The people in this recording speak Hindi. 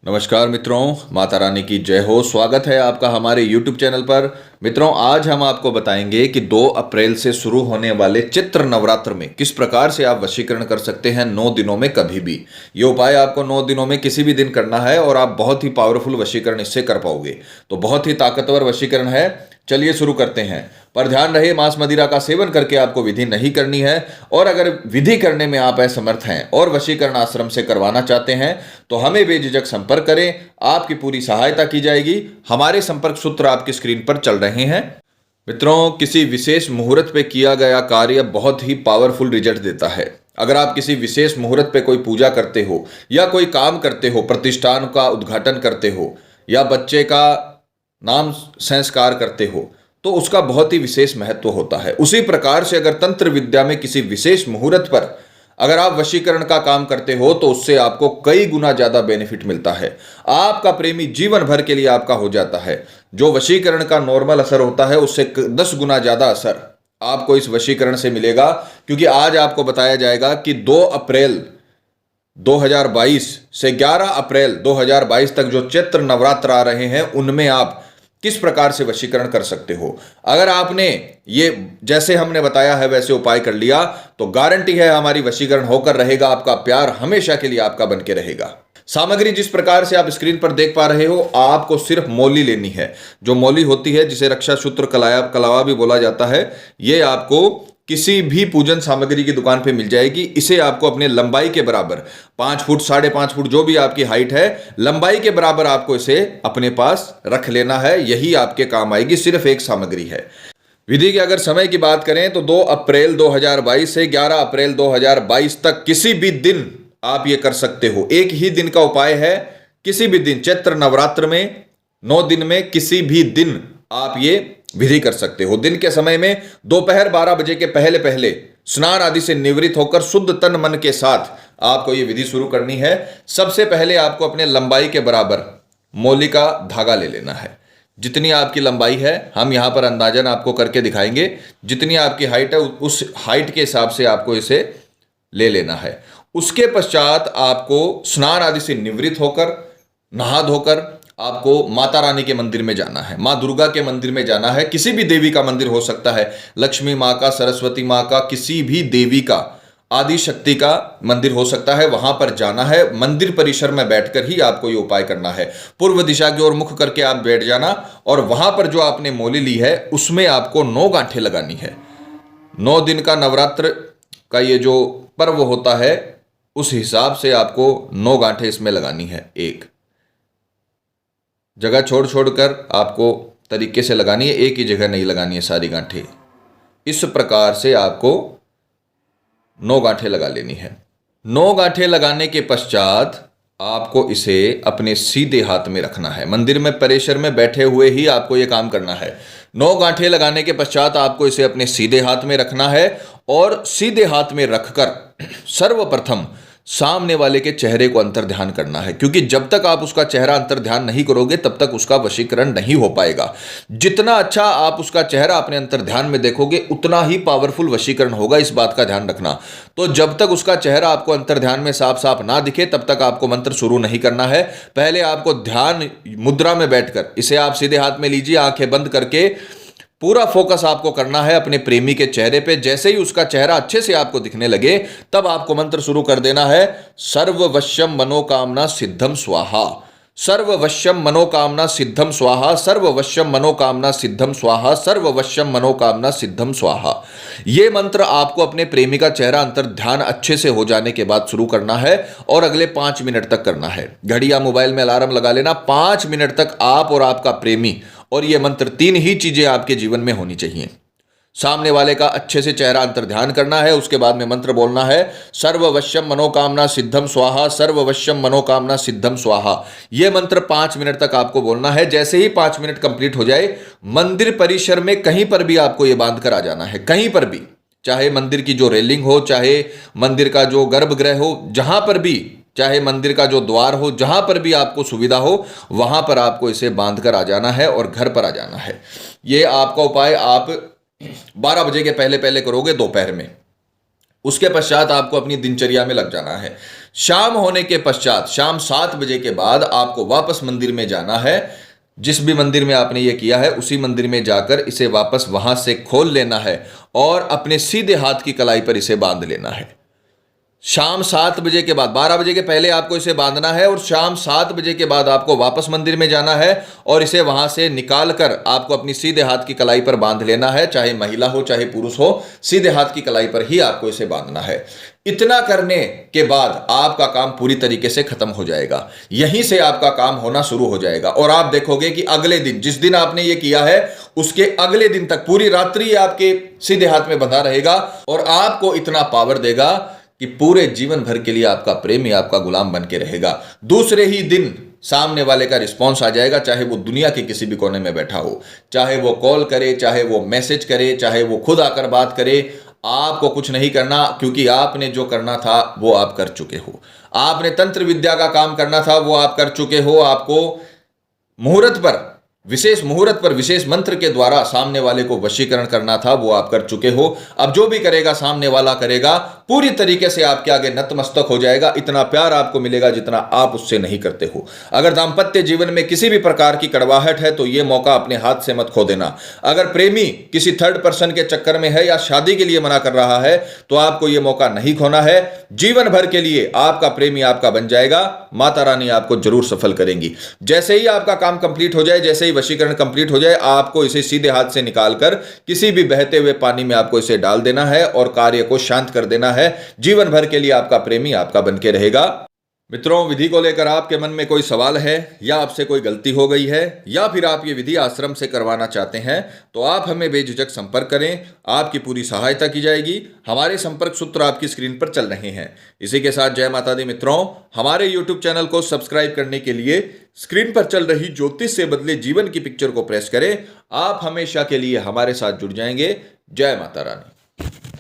नमस्कार मित्रों, माता रानी की जय हो। स्वागत है आपका हमारे YouTube चैनल पर। मित्रों, आज हम आपको बताएंगे कि 2 अप्रैल से शुरू होने वाले चैत्र नवरात्र में किस प्रकार से आप वशीकरण कर सकते हैं 9 दिनों में कभी भी। ये उपाय आपको 9 दिनों में किसी भी दिन करना है और आप बहुत ही पावरफुल वशीकरण इससे कर पाओगे। तो बहुत ही ताकतवर वशीकरण है। चलिए शुरू करते हैं। पर ध्यान रहे, मांस मदिरा का सेवन करके आपको विधि नहीं करनी है। और अगर विधि करने में आप असमर्थ हैं और वशीकरण आश्रम से करवाना चाहते हैं तो हमें बेझिझक संपर्क करें, आपकी पूरी सहायता की जाएगी। हमारे संपर्क सूत्र आपकी स्क्रीन पर चल रहे हैं। मित्रों, किसी विशेष मुहूर्त पे किया गया कार्य बहुत ही पावरफुल रिजल्ट देता है। अगर आप किसी विशेष मुहूर्त पे कोई पूजा करते हो या कोई काम करते हो, प्रतिष्ठान का उद्घाटन करते हो या बच्चे का नाम संस्कार करते हो, तो उसका बहुत ही विशेष महत्व होता है। उसी प्रकार से अगर तंत्र विद्या में किसी विशेष मुहूर्त पर अगर आप वशीकरण का काम करते हो तो उससे आपको कई गुना ज्यादा बेनिफिट मिलता है। आपका प्रेमी जीवन भर के लिए आपका हो जाता है। जो वशीकरण का नॉर्मल असर होता है उससे 10 गुना ज्यादा असर आपको इस वशीकरण से मिलेगा। क्योंकि आज आपको बताया जाएगा कि 2 अप्रैल 2022 से 11 अप्रैल 2022 तक जो चैत्र नवरात्र आ रहे हैं उनमें आप किस प्रकार से वशीकरण कर सकते हो। अगर आपने ये जैसे हमने बताया है वैसे उपाय कर लिया तो गारंटी है हमारी वशीकरण होकर रहेगा। आपका प्यार हमेशा के लिए आपका बन के रहेगा। सामग्री जिस प्रकार से आप स्क्रीन पर देख पा रहे हो, आपको सिर्फ मौली लेनी है। जो मौली होती है, जिसे रक्षा सूत्र कलावा भी बोला जाता है, ये आपको किसी भी पूजन सामग्री की दुकान पे मिल जाएगी। इसे आपको अपने लंबाई के बराबर 5 फुट 5.5 फुट जो भी आपकी हाइट है, लंबाई के बराबर आपको इसे अपने पास रख लेना है। यही आपके काम आएगी। सिर्फ एक सामग्री है। विधि के अगर समय की बात करें तो 2 अप्रैल 2022 से 11 अप्रैल 2022 तक किसी भी दिन आप ये कर सकते हो। एक ही दिन का उपाय है। किसी भी दिन चैत्र नवरात्र में 9 दिन में किसी भी दिन आप ये विधि कर सकते हो। दिन के समय में दोपहर 12 बजे के पहले पहले स्नान आदि से निवृत्त होकर शुद्ध तन मन के साथ आपको ये विधि शुरू करनी है। सबसे पहले आपको अपने लंबाई के बराबर मौली का धागा ले लेना है। जितनी आपकी लंबाई है हम यहां पर अंदाजन आपको करके दिखाएंगे। जितनी आपकी हाइट है उस हाइट के हिसाब से आपको इसे ले लेना है। उसके पश्चात आपको स्नान आदि से निवृत्त होकर नहा धोकर आपको माता रानी के मंदिर में जाना है। माँ दुर्गा के मंदिर में जाना है। किसी भी देवी का मंदिर हो सकता है, लक्ष्मी माँ का, सरस्वती माँ का, किसी भी देवी का, आदि शक्ति का मंदिर हो सकता है। वहां पर जाना है। मंदिर परिसर में बैठकर ही आपको ये उपाय करना है। पूर्व दिशा की ओर मुख करके आप बैठ जाना और वहां पर जो आपने मौली ली है उसमें आपको 9 गांठें लगानी है। 9 दिन का नवरात्र का ये जो पर्व होता है उस हिसाब से आपको 9 गांठें इसमें लगानी है। एक जगह छोड़ छोड़कर आपको तरीके से लगानी है। एक ही जगह नहीं लगानी है सारी गांठें। इस प्रकार से आपको 9 गांठें लगा लेनी है। 9 गांठें लगाने के पश्चात आपको इसे अपने सीधे हाथ में रखना है। मंदिर में परिसर में बैठे हुए ही आपको यह काम करना है। 9 गांठें लगाने के पश्चात आपको इसे अपने सीधे हाथ में रखना है और सीधे हाथ में रखकर सर्वप्रथम सामने वाले के चेहरे को अंतर ध्यान करना है। क्योंकि जब तक आप उसका चेहरा अंतर ध्यान नहीं करोगे तब तक उसका वशीकरण नहीं हो पाएगा। जितना अच्छा आप उसका चेहरा अपने अंतर ध्यान में देखोगे उतना ही पावरफुल वशीकरण होगा। इस बात का ध्यान रखना। तो जब तक उसका चेहरा आपको अंतर ध्यान में साफ साफ ना दिखे तब तक आपको मंत्र शुरू नहीं करना है। पहले आपको ध्यान मुद्रा में बैठकर इसे आप सीधे हाथ में लीजिए, आंखें बंद करके पूरा फोकस आपको करना है अपने प्रेमी के चेहरे पे। जैसे ही उसका चेहरा अच्छे से आपको दिखने लगे तब आपको मंत्र शुरू कर देना है। सर्ववश्यम मनोकामना सिद्धम स्वाहा, सर्ववश्यम मनोकामना सिद्धम स्वाहा, सर्ववश्यम मनोकामना सिद्धम स्वाहा, सर्ववश्यम मनोकामना सिद्धम स्वाहा। ये मंत्र आपको अपने प्रेमी का चेहरा अंतर ध्यान अच्छे से हो जाने के बाद शुरू करना है और अगले 5 मिनट तक करना है। घड़ी या मोबाइल में अलार्म लगा लेना। 5 मिनट तक आप और आपका प्रेमी और ये मंत्र, 3 ही चीजें आपके जीवन में होनी चाहिए। सामने वाले का अच्छे से चेहरा अंतर ध्यान करना है। उसके बाद में मंत्र बोलना है सर्ववश्यम मनोकामना सिद्धम स्वाहा, सर्ववश्यम मनोकामना सिद्धम स्वाहा। यह मंत्र 5 मिनट तक आपको बोलना है। जैसे ही 5 मिनट कंप्लीट हो जाए मंदिर परिसर में कहीं पर भी आपको यह बांध कर आ जाना है। कहीं पर भी, चाहे मंदिर की जो रेलिंग हो, चाहे मंदिर का जो गर्भगृह हो, जहां पर भी, चाहे मंदिर का जो द्वार हो, जहां पर भी आपको सुविधा हो वहां पर आपको इसे बांध कर आ जाना है और घर पर आ जाना है। यह आपका उपाय आप 12 बजे के पहले पहले करोगे दोपहर में। उसके पश्चात आपको अपनी दिनचर्या में लग जाना है। शाम होने के पश्चात, शाम 7 बजे के बाद आपको वापस मंदिर में जाना है। जिस भी मंदिर में आपने ये किया है उसी मंदिर में जाकर इसे वापस वहां से खोल लेना है और अपने सीधे हाथ की कलाई पर इसे बांध लेना है। शाम 7 बजे के बाद, 12 बजे के पहले आपको इसे बांधना है और शाम 7 बजे के बाद आपको वापस मंदिर में जाना है और इसे वहां से निकाल कर आपको अपनी सीधे हाथ की कलाई पर बांध लेना है। चाहे महिला हो चाहे पुरुष हो, सीधे हाथ की कलाई पर ही आपको इसे बांधना है। इतना करने के बाद आपका काम पूरी तरीके से खत्म हो जाएगा। यहीं से आपका काम होना शुरू हो जाएगा और आप देखोगे कि अगले दिन, जिस दिन आपने ये किया है उसके अगले दिन तक पूरी रात्रि आपके सीधे हाथ में बंधा रहेगा और आपको इतना पावर देगा कि पूरे जीवन भर के लिए आपका प्रेमी आपका गुलाम बन के रहेगा। दूसरे ही दिन सामने वाले का रिस्पॉन्स आ जाएगा, चाहे वो दुनिया के किसी भी कोने में बैठा हो, चाहे वो कॉल करे, चाहे वो मैसेज करे, चाहे वो खुद आकर बात करे। आपको कुछ नहीं करना, क्योंकि आपने जो करना था वो आप कर चुके हो। आपने तंत्र विद्या का काम करना था वो आप कर चुके हो। आपको मुहूर्त पर, विशेष मुहूर्त पर विशेष मंत्र के द्वारा सामने वाले को वशीकरण करना था वो आप कर चुके हो। अब जो भी करेगा सामने वाला करेगा, पूरी तरीके से आपके आगे नतमस्तक हो जाएगा। इतना प्यार आपको मिलेगा जितना आप उससे नहीं करते हो। अगर दांपत्य जीवन में किसी भी प्रकार की कड़वाहट है तो यह मौका अपने हाथ से मत खो देना। अगर प्रेमी किसी थर्ड पर्सन के चक्कर में है या शादी के लिए मना कर रहा है तो आपको यह मौका नहीं खोना है। जीवन भर के लिए आपका प्रेमी आपका बन जाएगा। माता रानी आपको जरूर सफल करेंगी। जैसे ही आपका काम कंप्लीट हो जाए, जैसे ही वशीकरण कंप्लीट हो जाए, आपको इसे सीधे हाथ से निकालकर किसी भी बहते हुए पानी में आपको इसे डाल देना है और कार्य को शांत कर देना है। जीवन भर के लिए आपका प्रेमी आपका बन के रहेगा। मित्रों, विधि को लेकर आपके मन में कोई सवाल है या आपसे कोई गलती हो गई है या फिर आप ये विधि आश्रम से करवाना चाहते हैं तो आप हमें बेझिझक संपर्क करें। आपकी पूरी सहायता की जाएगी। हमारे संपर्क सूत्र आपकी स्क्रीन पर चल रहे हैं। इसी के साथ जय माता दी मित्रों, हमारे YouTube चैनल को सब्सक्राइब करने के लिए स्क्रीन पर चल रही ज्योतिष से बदले जीवन की पिक्चर को प्रेस करें। आप हमेशा के लिए हमारे साथ जुड़ जाएंगे। जय माता रानी।